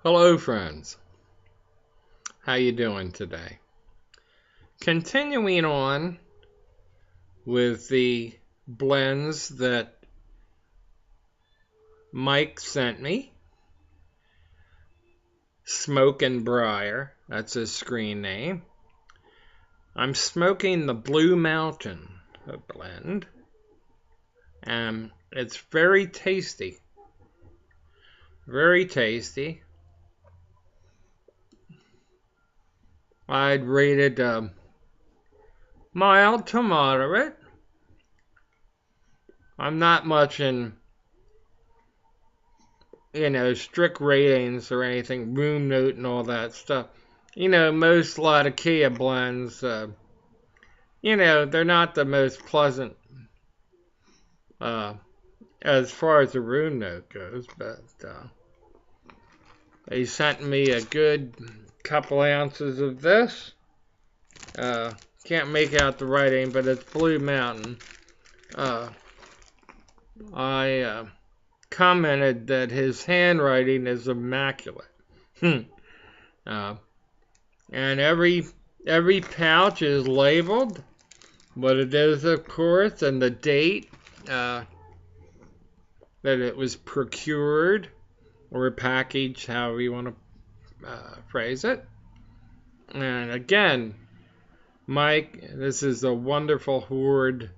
Hello friends, how you doing today? Continuing on with the blends that Mike sent me. Smoke and Briar, that's his screen name. I'm smoking the Blue Mountain blend, and it's very tasty. Very tasty. I'd rate it mild to moderate. I'm not much in, strict ratings or anything, room note and all that stuff. Most Latakia blends, they're not the most pleasant as far as the room note goes, but they sent me a good couple ounces of this. Can't make out the writing, but it's Blue Mountain. I commented that his handwriting is immaculate. And every pouch is labeled what it is, of course, and the date that it was procured or packaged, however you want to phrase it. And again, Mike, this is a wonderful hoard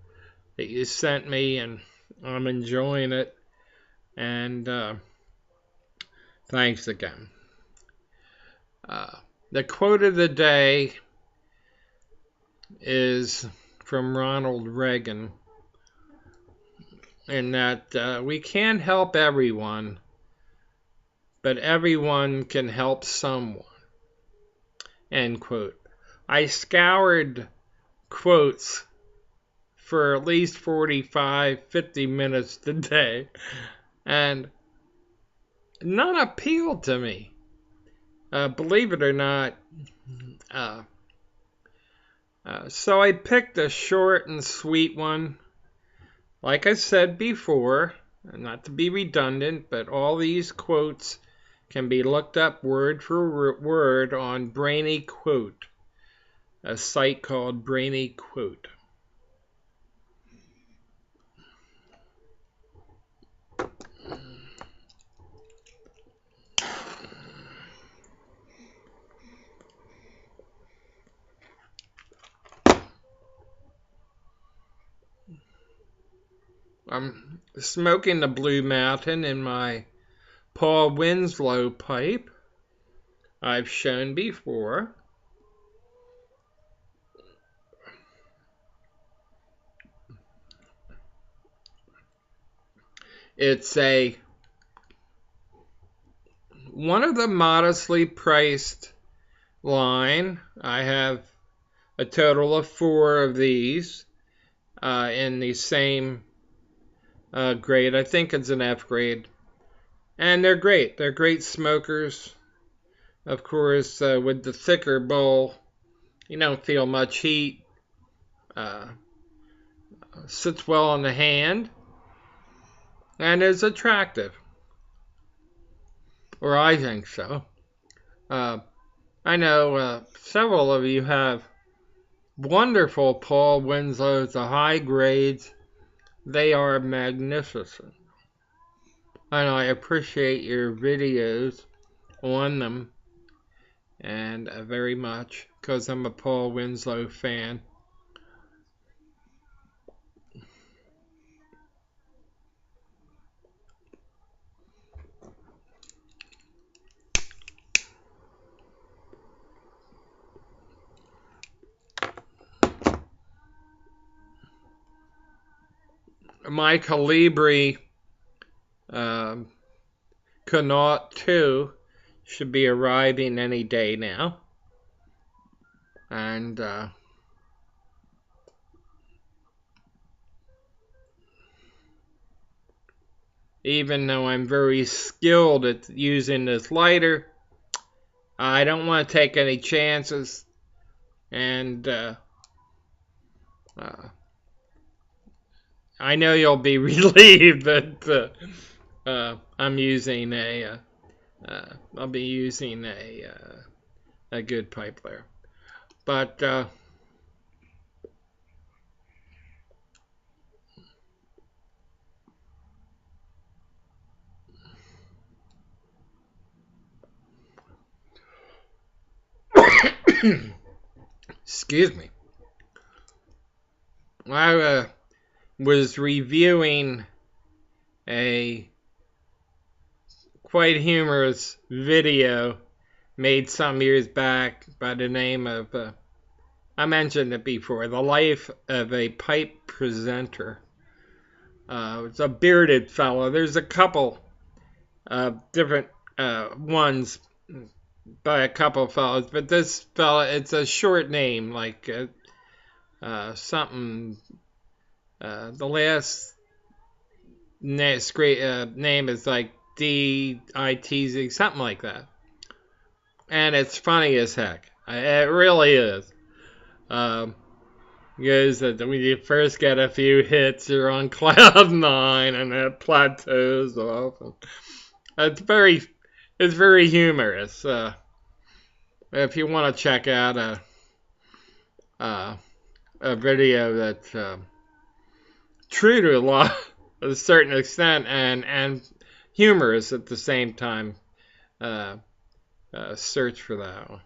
that you sent me, and I'm enjoying it. And thanks again. The quote of the day is from Ronald Reagan, in that we can't help everyone, but everyone can help someone. End quote. I scoured quotes for at least 45, 50 minutes today, and none appealed to me. Believe it or not. So I picked a short and sweet one. Like I said before, not to be redundant, but all these quotes can be looked up word for word on Brainy Quote, a site called Brainy Quote. I'm smoking the Blue Mountain in my Paul Winslow pipe. I've shown before. It's one of the modestly priced line. I have a total of 4 of these in the same grade. I think it's an F grade. And they're great. They're great smokers. Of course, with the thicker bowl, you don't feel much heat. Sits well on the hand. And is attractive. Or I think so. I know several of you have wonderful Paul Winslows, the high grades. They are magnificent. And I appreciate your videos on them, and very much, because I'm a Paul Winslow fan. My Calibri Connaught 2 should be arriving any day now. And even though I'm very skilled at using this lighter, I don't want to take any chances. And I know you'll be relieved that I'm using a I'll be using a good pipe there. But excuse me. I was reviewing a quite humorous video made some years back by the name of, I mentioned it before, The Life of a Pipe Presenter. It's a bearded fellow. There's a couple different ones by a couple fellows, but this fella, it's a short name, like something. The last name is like D-I-T-Z, something like that. And it's funny as heck. It really is. Because when you first get a few hits, you're on cloud nine, and it plateaus off. It's very humorous. If you want to check out a video that's true to a certain extent and humorous at the same time, search for that one.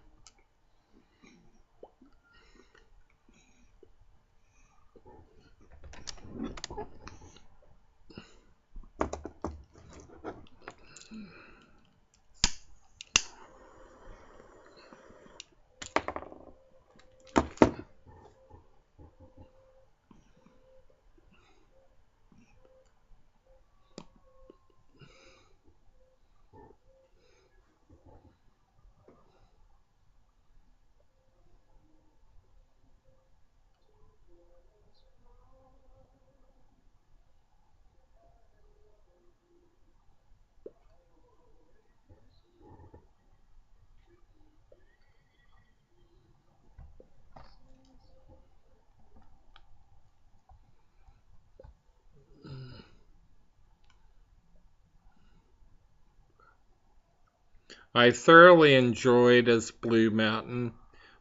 I thoroughly enjoyed this Blue Mountain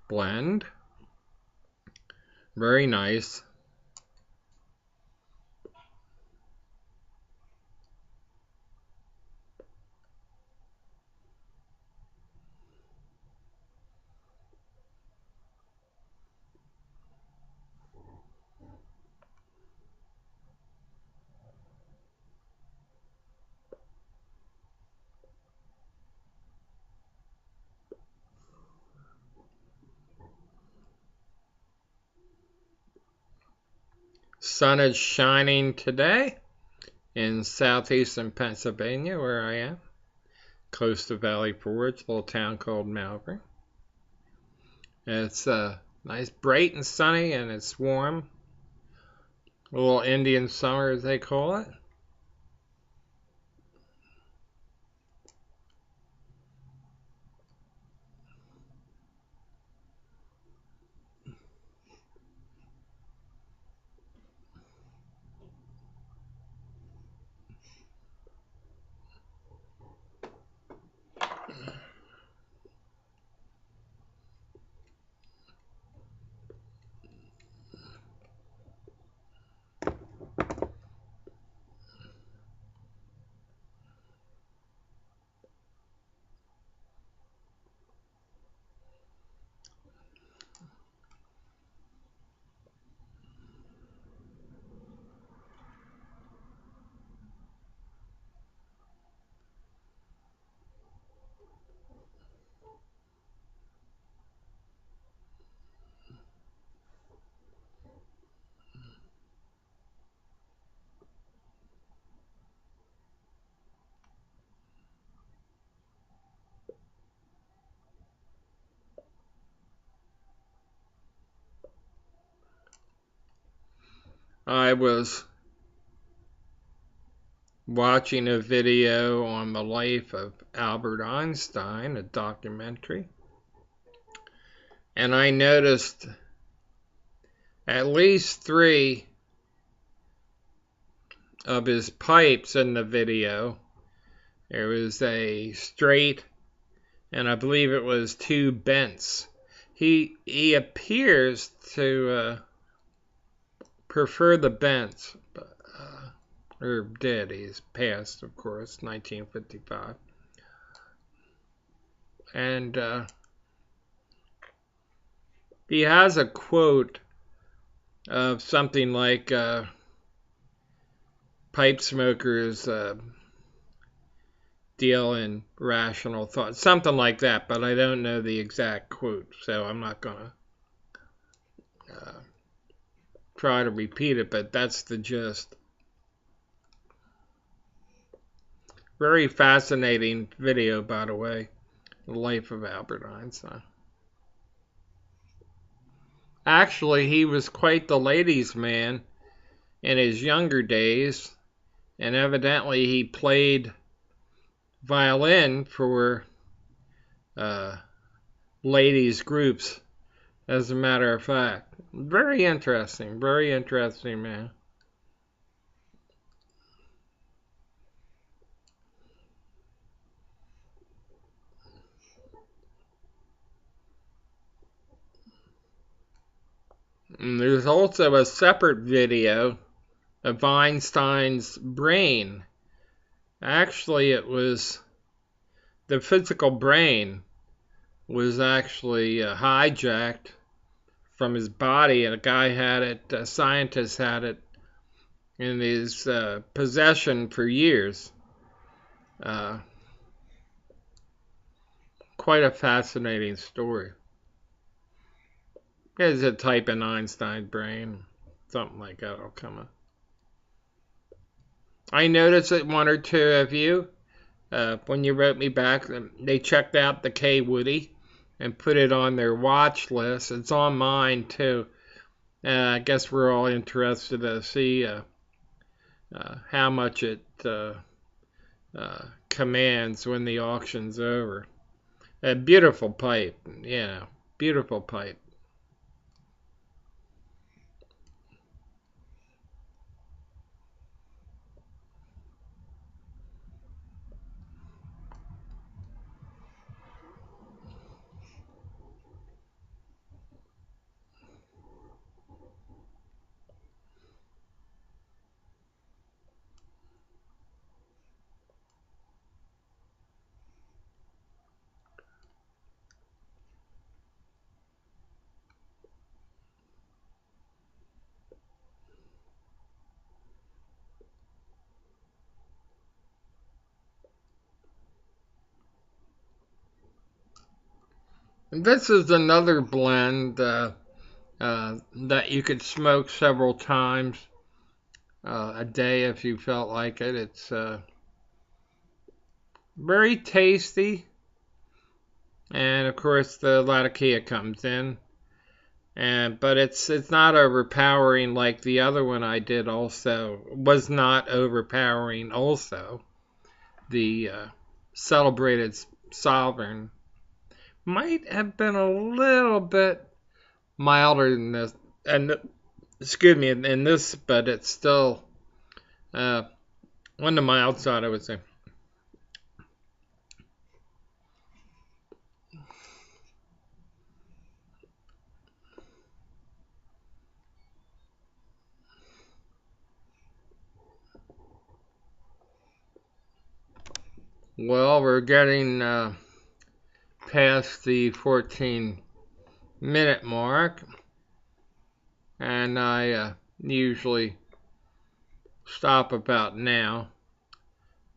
blend. Very nice. Sun is shining today in southeastern Pennsylvania, where I am, close to Valley Forge, a little town called Malvern. It's nice, bright and sunny, and it's warm. A little Indian summer, as they call it. I was watching a video on the life of Albert Einstein, a documentary, and I noticed at least 3 of his pipes in the video There was a straight, and I believe it was two bents. He appears to prefer the bents, but, or did. He's passed, of course, 1955. And he has a quote of something like pipe smokers deal in rational thought, something like that, but I don't know the exact quote, so I'm not going to try to repeat it, but that's the gist. Very fascinating video, by the way, The Life of Albert Einstein. Actually, he was quite the ladies' man in his younger days, and evidently he played violin for ladies groups, as a matter of fact. Very interesting man. And there's also a separate video of Einstein's brain. Actually, it was the physical brain was actually hijacked from his body, and a guy had it, a scientist had it in his possession for years. Quite a fascinating story. There's a type in Einstein brain, something like that will come up. I noticed that one or two of you, when you wrote me back, they checked out the K. Woody and put it on their watch list. It's on mine too. I guess we're all interested to see how much it commands when the auction's over. A beautiful pipe, yeah, beautiful pipe. And this is another blend that you could smoke several times a day if you felt like it. It's very tasty, and of course the Latakia comes in, but it's not overpowering like the other one I did. Also was not overpowering. Also, the Celebrated Sovereign might have been a little bit milder than this, and excuse me, in this, but it's still on the mild side, I would say. Well, we're getting past the 14-minute mark, and I usually stop about now,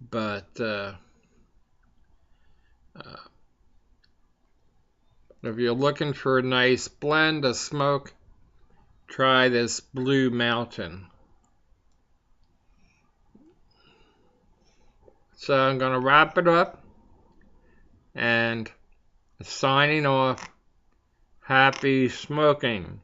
but if you're looking for a nice blend of smoke, try this Blue Mountain. So I'm going to wrap it up and signing off. Happy smoking.